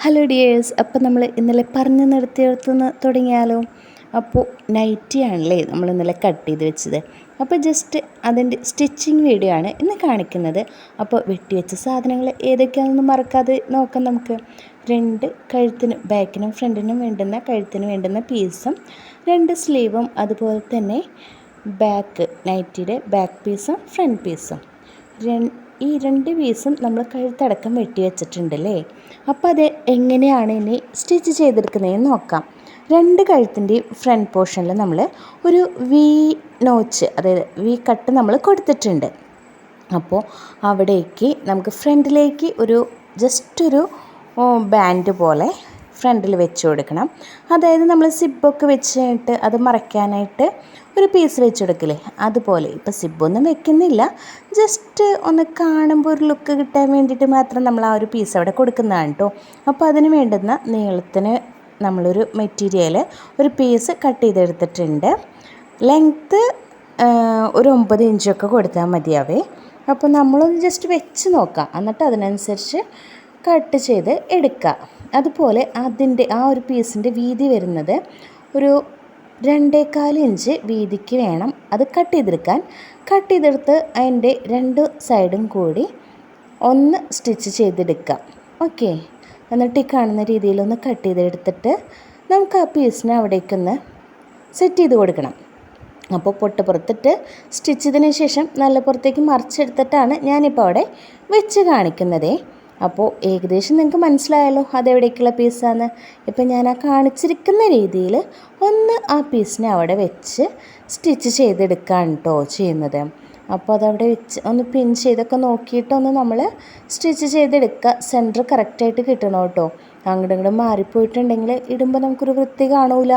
Hello dears, അപ്പോൾ നമ്മൾ ഇന്നലെ പറഞ്ഞു നിർത്തിയെടുത്തുനിന്ന് തുടങ്ങിയാലോ? അപ്പോൾ നൈറ്റിയാണല്ലേ നമ്മൾ ഇന്നലെ കട്ട് ചെയ്ത് വെച്ചത്. അപ്പോൾ ജസ്റ്റ് അതിൻ്റെ സ്റ്റിച്ചിങ് വീഡിയോ ആണ് ഇന്ന് കാണിക്കുന്നത്. അപ്പോൾ വെട്ടിവെച്ച സാധനങ്ങൾ ഏതൊക്കെയാണെന്ന് മറക്കാതെ നോക്കാം. നമുക്ക് കഴുത്തിന് ബാക്കിനും ഫ്രണ്ടിനും വേണ്ടുന്ന കഴുത്തിന് വേണ്ടുന്ന പീസും 2 സ്ലീവും അതുപോലെ തന്നെ നൈറ്റിയുടെ ബാക്ക് പീസും ഫ്രണ്ട് പീസും ഈ 2 പീസും നമ്മൾ കഴുത്തടക്കം വെട്ടി വെച്ചിട്ടുണ്ടല്ലേ. അപ്പോൾ അത് എങ്ങനെയാണ് ഇനി സ്റ്റിച്ച് ചെയ്തെടുക്കുന്നതെന്ന് നോക്കാം. 2 കഴുത്തിൻ്റെയും ഫ്രണ്ട് പോർഷനിൽ നമ്മൾ ഒരു വി നോച്ച്, അതായത് വി കട്ട് നമ്മൾ കൊടുത്തിട്ടുണ്ട്. അപ്പോൾ അവിടേക്ക് നമുക്ക് ഫ്രണ്ടിലേക്ക് ജസ്റ്റ് ഒരു ബാൻഡ് പോലെ ഫ്രണ്ടിൽ വെച്ച് കൊടുക്കണം. അതായത് നമ്മൾ സിബൊക്കെ വെച്ചിട്ട് അത് മറയ്ക്കാനായിട്ട് ഒരു പീസ് വെച്ച് കൊടുക്കില്ലേ, അതുപോലെ. ഇപ്പോൾ സിബൊന്നും വെക്കുന്നില്ല, ജസ്റ്റ് ഒന്ന് കാണുമ്പോൾ ഒരു ലുക്ക് കിട്ടാൻ വേണ്ടിയിട്ട് മാത്രം നമ്മൾ ആ ഒരു പീസ് അവിടെ കൊടുക്കുന്നതാണ് കേട്ടോ. അപ്പോൾ അതിന് വേണ്ടുന്ന നീളത്തിന് നമ്മളൊരു മെറ്റീരിയൽ ഒരു പീസ് കട്ട് ചെയ്തെടുത്തിട്ടുണ്ട്. ലെങ്ത്ത് ഒരു 9 ഇഞ്ചൊക്കെ കൊടുത്താൽ മതിയാവേ. അപ്പോൾ നമ്മളൊന്ന് ജസ്റ്റ് വെച്ച് നോക്കാം, എന്നിട്ട് അതിനനുസരിച്ച് കട്ട് ചെയ്ത് എടുക്കുക. അതുപോലെ അതിൻ്റെ ആ ഒരു പീസിൻ്റെ വീതി വരുന്നത് ഒരു 2.25 ഇഞ്ച് വീതിക്ക് വേണം അത് കട്ട് ചെയ്തെടുത്ത് അതിൻ്റെ 2 സൈഡും കൂടി ഒന്ന് സ്റ്റിച്ച് ചെയ്തെടുക്കാം. ഓക്കെ, എന്നിട്ട് ഈ കാണുന്ന രീതിയിലൊന്ന് കട്ട് ചെയ്തെടുത്തിട്ട് നമുക്ക് ആ പീസിനെ അവിടേക്കൊന്ന് സെറ്റ് ചെയ്ത് കൊടുക്കണം. അപ്പോൾ പൊട്ട് പുറത്തിട്ട് സ്റ്റിച്ച് ചെയ്തതിന് ശേഷം നല്ല പുറത്തേക്ക് മറിച്ചെടുത്തിട്ടാണ് ഞാനിപ്പോൾ അവിടെ വെച്ച് കാണിക്കുന്നത്. അപ്പോൾ ഏകദേശം നിങ്ങൾക്ക് മനസ്സിലായല്ലോ അതെവിടേക്കുള്ള പീസാണ്. ഇപ്പം ഞാൻ ആ കാണിച്ചിരിക്കുന്ന രീതിയിൽ ഒന്ന് ആ പീസിനെ അവിടെ വെച്ച് സ്റ്റിച്ച് ചെയ്തെടുക്കുകയാണ് കേട്ടോ ചെയ്യുന്നത്. അപ്പോൾ അതവിടെ വെച്ച് ഒന്ന് പിൻ ചെയ്തൊക്കെ നോക്കിയിട്ടൊന്ന് നമ്മൾ സ്റ്റിച്ച് ചെയ്തെടുക്കുക. സെൻറ്റർ കറക്റ്റായിട്ട് കിട്ടണം കേട്ടോ. അങ്ങോട്ടും മാറിപ്പോയിട്ടുണ്ടെങ്കിൽ ഇടുമ്പോൾ നമുക്കൊരു വൃത്തി കാണൂല.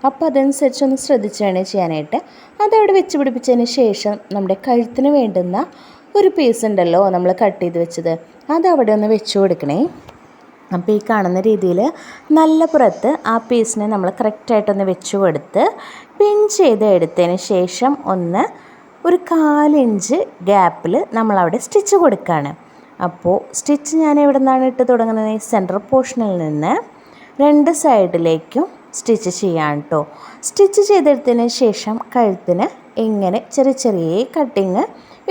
അപ്പോൾ അതനുസരിച്ചൊന്ന് ശ്രദ്ധിച്ച് വേണേ ചെയ്യാനായിട്ട്. അതവിടെ വെച്ച് പിടിപ്പിച്ചതിന് ശേഷം നമ്മുടെ കഴുത്തിന് വേണ്ടുന്ന ഒരു പീസ് ഉണ്ടല്ലോ നമ്മൾ കട്ട് ചെയ്ത് വെച്ചത്, അതവിടെ ഒന്ന് വെച്ച് കൊടുക്കണേ. അപ്പോൾ ഈ കാണുന്ന രീതിയിൽ നല്ല പുറത്ത് ആ പീസിനെ നമ്മൾ കറക്റ്റായിട്ടൊന്ന് വെച്ച് കൊടുത്ത് പിൻ ചെയ്ത് എടുത്തതിന് ശേഷം ഒരു 1/4 ഇഞ്ച് ഗ്യാപ്പിൽ നമ്മളവിടെ സ്റ്റിച്ച് കൊടുക്കുകയാണ്. അപ്പോൾ സ്റ്റിച്ച് ഞാൻ എവിടെ നിന്നാണ് ഇട്ട് തുടങ്ങുന്നത്? സെൻറ്റർ പോർഷനിൽ നിന്ന് 2 സൈഡിലേക്കും സ്റ്റിച്ച് ചെയ്യാൻ കേട്ടോ. സ്റ്റിച്ച് ചെയ്തെടുത്തതിന് ശേഷം കഴുത്തിന് ഇങ്ങനെ ചെറിയ കട്ടിങ്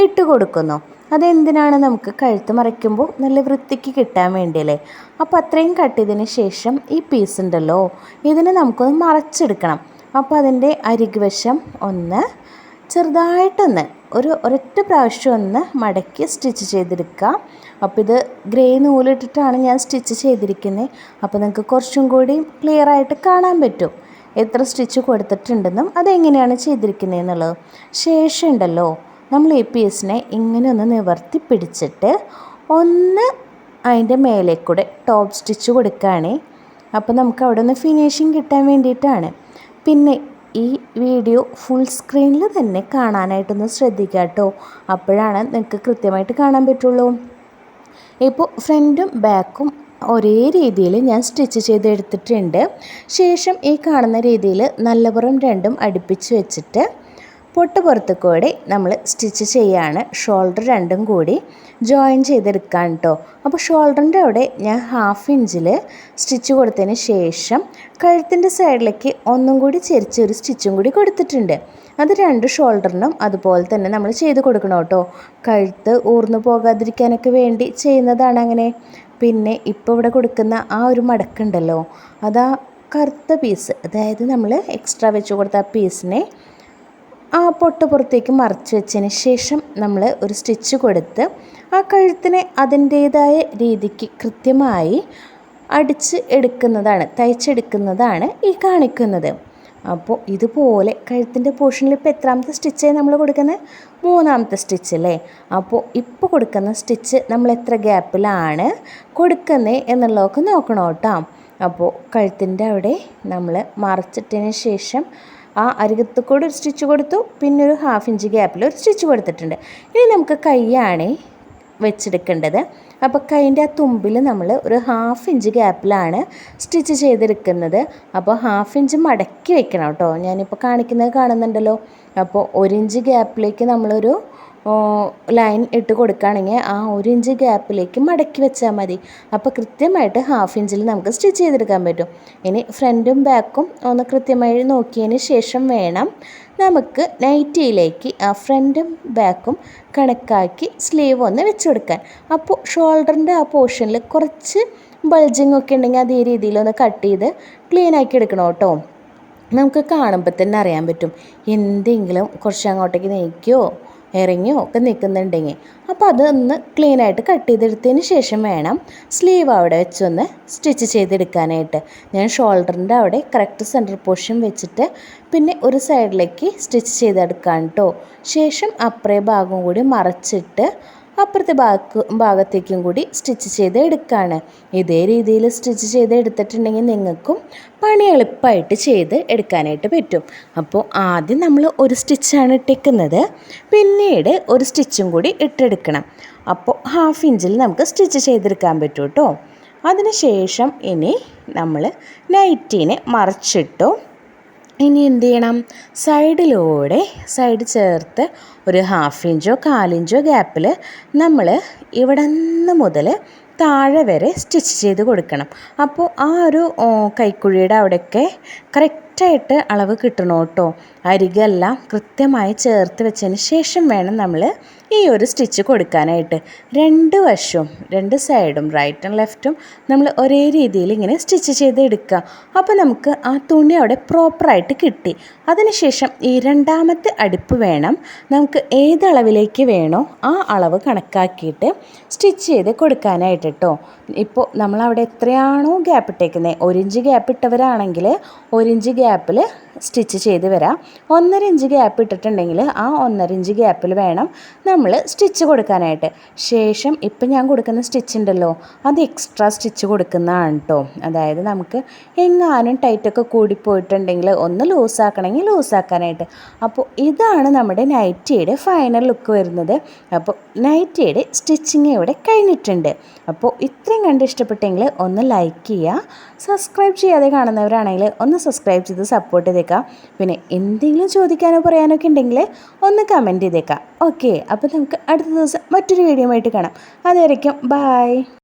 ഇട്ട് കൊടുക്കുന്നു. അതെന്തിനാണ്? നമുക്ക് കഴുത്ത് മറയ്ക്കുമ്പോൾ നല്ല വൃത്തിക്ക് കിട്ടാൻ വേണ്ടിയല്ലേ. അപ്പോൾ അത്രയും കട്ട് ചെയ്തതിന് ശേഷം ഈ പീസ് ഉണ്ടല്ലോ, ഇതിനെ നമുക്കൊന്ന് മറച്ചെടുക്കണം. അപ്പോൾ അതിൻ്റെ അരികുവശം ചെറുതായിട്ടൊന്ന് ഒരൊറ്റ പ്രാവശ്യം ഒന്ന് മടക്കി സ്റ്റിച്ച് ചെയ്തെടുക്കുക. അപ്പോൾ ഇത് ഗ്രേ നൂലിട്ടിട്ടാണ് ഞാൻ സ്റ്റിച്ച് ചെയ്തിരിക്കുന്നത്. അപ്പോൾ നിങ്ങൾക്ക് കുറച്ചും കൂടി ക്ലിയറായിട്ട് കാണാൻ പറ്റും എത്ര സ്റ്റിച്ച് കൊടുത്തിട്ടുണ്ടെന്നും അതെങ്ങനെയാണ് ചെയ്തിരിക്കുന്നതെന്നുള്ളത്. ശേഷം ഉണ്ടല്ലോ നമ്മൾ ഈ പീസിനെ ഇങ്ങനെ ഒന്ന് നിവർത്തി പിടിച്ചിട്ട് അതിൻ്റെ മേലെ കൂടെ ടോപ്പ് സ്റ്റിച്ച് കൊടുക്കുകയാണേ. അപ്പോൾ നമുക്ക് അവിടെ ഒന്ന് ഫിനിഷിങ് കിട്ടാൻ വേണ്ടിയിട്ടാണ്. പിന്നെ ഈ വീഡിയോ ഫുൾ സ്ക്രീനിൽ തന്നെ കാണാനായിട്ടൊന്ന് ശ്രദ്ധിക്കുക കേട്ടോ. അപ്പോഴാണ് നിങ്ങൾക്ക് കൃത്യമായിട്ട് കാണാൻ പറ്റുള്ളൂ. ഇപ്പോൾ ഫ്രണ്ടും ബാക്കും ഒരേ രീതിയിൽ ഞാൻ സ്റ്റിച്ച് ചെയ്തെടുത്തിട്ടുണ്ട്. ശേഷം ഈ കാണുന്ന രീതിയിൽ നല്ലപുറം 2ഉം അടുപ്പിച്ച് വെച്ചിട്ട് പൊട്ട് പുറത്ത് കൂടി നമ്മൾ സ്റ്റിച്ച് ചെയ്യാണ്. ഷോൾഡർ 2ഉം കൂടി ജോയിൻ ചെയ്തെടുക്കാൻ കേട്ടോ. അപ്പോൾ ഷോൾഡറിൻ്റെ അവിടെ ഞാൻ 1/2 ഇഞ്ചിൽ സ്റ്റിച്ച് കൊടുത്തതിന് ശേഷം കഴുത്തിൻ്റെ സൈഡിലേക്ക് ഒന്നും കൂടി ചെരിച്ചൊരു സ്റ്റിച്ചും കൂടി കൊടുത്തിട്ടുണ്ട്. അത് 2 ഷോൾഡറിനും അതുപോലെ തന്നെ നമ്മൾ ചെയ്ത് കൊടുക്കണം കേട്ടോ. കഴുത്ത് ഊർന്നു പോകാതിരിക്കാനൊക്കെ വേണ്ടി ചെയ്യുന്നതാണ് അങ്ങനെ. പിന്നെ ഇപ്പോൾ ഇവിടെ കൊടുക്കുന്ന ആ ഒരു മടക്കുണ്ടല്ലോ, അതാ കറുത്ത പീസ്, അതായത് നമ്മൾ എക്സ്ട്രാ വെച്ച് കൊടുത്ത ആ പീസിനെ ആ പൊട്ട് പുറത്തേക്ക് മറച്ച് വെച്ചതിന് ശേഷം നമ്മൾ ഒരു സ്റ്റിച്ച് കൊടുത്ത് ആ കഴുത്തിനെ അതിൻ്റേതായ രീതിക്ക് കൃത്യമായി തയ്ച്ചെടുക്കുന്നതാണ് ഈ കാണിക്കുന്നത്. അപ്പോൾ ഇതുപോലെ കഴുത്തിൻ്റെ പോർഷനിൽ ഇപ്പോൾ എത്രാമത്തെ സ്റ്റിച്ചായി നമ്മൾ കൊടുക്കുന്നത്? 3ാമത്തെ സ്റ്റിച്ച് അല്ലേ. അപ്പോൾ ഇപ്പോൾ കൊടുക്കുന്ന സ്റ്റിച്ച് നമ്മൾ എത്ര ഗ്യാപ്പിലാണ് കൊടുക്കുന്നത് എന്നുള്ളതൊക്കെ നോക്കണം കേട്ടോ. അപ്പോൾ കഴുത്തിൻ്റെ അവിടെ നമ്മൾ മറച്ചിട്ടതിന് ശേഷം ആ അരികത്ത് കൂടെ ഒരു സ്റ്റിച്ച് കൊടുത്തു, പിന്നെ ഒരു 1/2 ഇഞ്ച് ഗ്യാപ്പിൽ ഒരു സ്റ്റിച്ച് കൊടുത്തിട്ടുണ്ട്. ഇനി നമുക്ക് കൈയാണ് വെച്ചെടുക്കേണ്ടത്. അപ്പോൾ കൈൻ്റെ ആ തുമ്പിൽ നമ്മൾ ഒരു 1/2 ഇഞ്ച് ഗ്യാപ്പിലാണ് സ്റ്റിച്ച് ചെയ്തെടുക്കുന്നത്. അപ്പോൾ 1/2 ഇഞ്ച് മടക്കി വെക്കണം കേട്ടോ. ഞാനിപ്പോൾ കാണുന്നുണ്ടല്ലോ. അപ്പോൾ 1 ഇഞ്ച് ഗ്യാപ്പിലേക്ക് നമ്മളൊരു ലൈൻ ഇട്ട് കൊടുക്കുകയാണെങ്കിൽ ആ 1 ഇഞ്ച് ഗ്യാപ്പിലേക്ക് മടക്കി വെച്ചാൽ മതി. അപ്പോൾ കൃത്യമായിട്ട് 1/2 ഇഞ്ചിൽ നമുക്ക് സ്റ്റിച്ച് ചെയ്തെടുക്കാൻ പറ്റും. ഇനി ഫ്രണ്ടും ബാക്കും ഒന്ന് കൃത്യമായി നോക്കിയതിന് ശേഷം വേണം നമുക്ക് നൈറ്റിയിലേക്ക് ആ ഫ്രണ്ടും ബാക്കും കണക്കാക്കി സ്ലീവ് ഒന്ന് വെച്ച് കൊടുക്കാൻ. അപ്പോൾ ഷോൾഡറിൻ്റെ ആ പോർഷനിൽ കുറച്ച് ബൾജിങ് ഒക്കെ ഉണ്ടെങ്കിൽ അത് ഈ രീതിയിലൊന്ന് കട്ട് ചെയ്ത് ക്ലീൻ ആക്കി എടുക്കണം കേട്ടോ. നമുക്ക് കാണുമ്പോൾ തന്നെ അറിയാൻ പറ്റും എന്തെങ്കിലും കുറച്ച് അങ്ങോട്ടേക്ക് നീക്കിയോ ഇറങ്ങിയോ ഒക്കെ നിൽക്കുന്നുണ്ടെങ്കിൽ. അപ്പോൾ അതൊന്ന് ക്ലീനായിട്ട് കട്ട് ചെയ്തെടുത്തതിന് ശേഷം വേണം സ്ലീവ് അവിടെ വെച്ചൊന്ന് സ്റ്റിച്ച് ചെയ്തെടുക്കാനായിട്ട്. ഞാൻ ഷോൾഡറിൻ്റെ അവിടെ കറക്റ്റ് സെൻറ്റർ പോർഷൻ വെച്ചിട്ട് പിന്നെ ഒരു സൈഡിലേക്ക് സ്റ്റിച്ച് ചെയ്തെടുക്കാൻ കേട്ടോ. ശേഷം അപ്പുറേ ഭാഗം കൂടി മറച്ചിട്ട് അപ്പുറത്തെ ഭാഗത്തേക്കും കൂടി സ്റ്റിച്ച് ചെയ്ത് എടുക്കുകയാണ്. ഇതേ രീതിയിൽ സ്റ്റിച്ച് ചെയ്ത് എടുത്തിട്ടുണ്ടെങ്കിൽ നിങ്ങൾക്കും പണി എളുപ്പമായിട്ട് ചെയ്ത് എടുക്കാനായിട്ട് പറ്റും. അപ്പോൾ ആദ്യം നമ്മൾ ഒരു സ്റ്റിച്ചാണ് ഇട്ടേക്കുന്നത്, പിന്നീട് ഒരു സ്റ്റിച്ചും കൂടി ഇട്ടെടുക്കണം. അപ്പോൾ 1/2 ഇഞ്ചിൽ നമുക്ക് സ്റ്റിച്ച് ചെയ്തെടുക്കാൻ പറ്റും കേട്ടോ. അതിന് ശേഷം ഇനി നമ്മൾ നൈറ്റീനെ മറിച്ചിട്ടു. ഇനി എന്ത് ചെയ്യണം, സൈഡ് ചേർത്ത് ഒരു 1/2 ഇഞ്ചോ 1/4 ഇഞ്ചോ ഗ്യാപ്പിൽ നമ്മൾ ഇവിടെ നിന്ന് മുതൽ താഴെ വരെ സ്റ്റിച്ച് ചെയ്ത് കൊടുക്കണം. അപ്പോൾ ആ ഒരു കൈക്കുഴിയുടെ അവിടെയൊക്കെ കറക്റ്റായിട്ട് അളവ് കിട്ടണം കേട്ടോ. അരികെല്ലാം കൃത്യമായി ചേർത്ത് വെച്ചതിന് ശേഷം വേണം നമ്മൾ ഈ ഒരു സ്റ്റിച്ച് കൊടുക്കാനായിട്ട്. രണ്ട് സൈഡും റൈറ്റും ലെഫ്റ്റും നമ്മൾ ഒരേ രീതിയിൽ ഇങ്ങനെ സ്റ്റിച്ച് ചെയ്ത് എടുക്കുക. അപ്പോൾ നമുക്ക് ആ തുണി അവിടെ പ്രോപ്പറായിട്ട് കിട്ടി. അതിനുശേഷം ഈ രണ്ടാമത്തെ അടുപ്പ് വേണം നമുക്ക് ഏത് അളവിലേക്ക് വേണോ ആ അളവ് കണക്കാക്കിയിട്ട് സ്റ്റിച്ച് ചെയ്ത് കൊടുക്കാനായിട്ട് കേട്ടോ. ഇപ്പോൾ നമ്മളവിടെ എത്രയാണോ ഗ്യാപ്പ് ഇട്ടേക്കുന്നത്, 1 ഇഞ്ച് ഗ്യാപ്പ് ഇട്ടവരാണെങ്കിൽ 1 ഇഞ്ച് ഗ്യാപ്പിൽ സ്റ്റിച്ച് ചെയ്ത് വരാം. 1.5 ഇഞ്ച് ഗ്യാപ്പ് ഇട്ടിട്ടുണ്ടെങ്കിൽ ആ 1.5 ഇഞ്ച് ഗ്യാപ്പിൽ വേണം നമ്മൾ സ്റ്റിച്ച് കൊടുക്കാനായിട്ട്. ശേഷം ഇപ്പം ഞാൻ കൊടുക്കുന്ന സ്റ്റിച്ച് ഉണ്ടല്ലോ, അത് എക്സ്ട്രാ സ്റ്റിച്ച് കൊടുക്കുന്നതാണ് കേട്ടോ. അതായത് നമുക്ക് എങ്ങാനും ടൈറ്റൊക്കെ കൂടിപ്പോയിട്ടുണ്ടെങ്കിൽ ഒന്ന് ലൂസാക്കണമെങ്കിൽ ലൂസാക്കാനായിട്ട്. അപ്പോൾ ഇതാണ് നമ്മുടെ നൈറ്റിയുടെ ഫൈനൽ ലുക്ക് വരുന്നത്. അപ്പോൾ നൈറ്റിയുടെ സ്റ്റിച്ചിങ് ഇവിടെ കഴിഞ്ഞിട്ടുണ്ട്. അപ്പോൾ ഇത്രയും കണ്ട് ഇഷ്ടപ്പെട്ടെങ്കിൽ ഒന്ന് ലൈക്ക് ചെയ്യുക. സബ്സ്ക്രൈബ് ചെയ്യാതെ കാണുന്നവരാണെങ്കിൽ ഒന്ന് സബ്സ്ക്രൈബ് ചെയ്ത് സപ്പോർട്ട് ചെയ്തേക്കാം. പിന്നെ എന്തെങ്കിലും ചോദിക്കാനോ പറയാനോ ഒക്കെ ഉണ്ടെങ്കിൽ ഒന്ന് കമൻറ്റ് ചെയ്തേക്കാം. ഓക്കെ, അപ്പോൾ നമുക്ക് അടുത്ത ദിവസം മറ്റൊരു വീഡിയോ ആയിട്ട് കാണാം. അതുവരയ്ക്കും ബൈ.